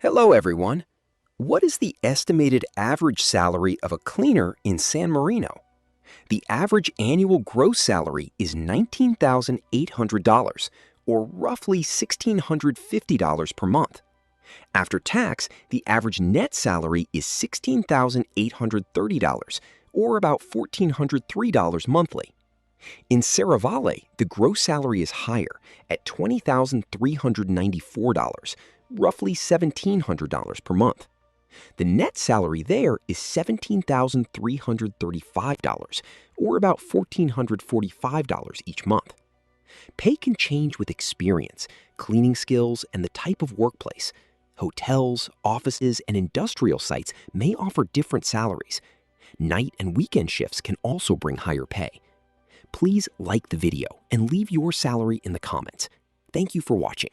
Hello, everyone. What is the estimated average salary of a cleaner in San Marino? The average annual gross salary is $19,800, or roughly $1,650 per month. After tax, the average net salary is $16,830, or about $1,403 monthly. In Serravalle, the gross salary is higher at $20,394, roughly $1,700 per month. The net salary there is $17,335, or about $1,445 each month. Pay can change with experience, cleaning skills, and the type of workplace. Hotels, offices, and industrial sites may offer different salaries. Night and weekend shifts can also bring higher pay. Please like the video and leave your salary in the comments. Thank you for watching.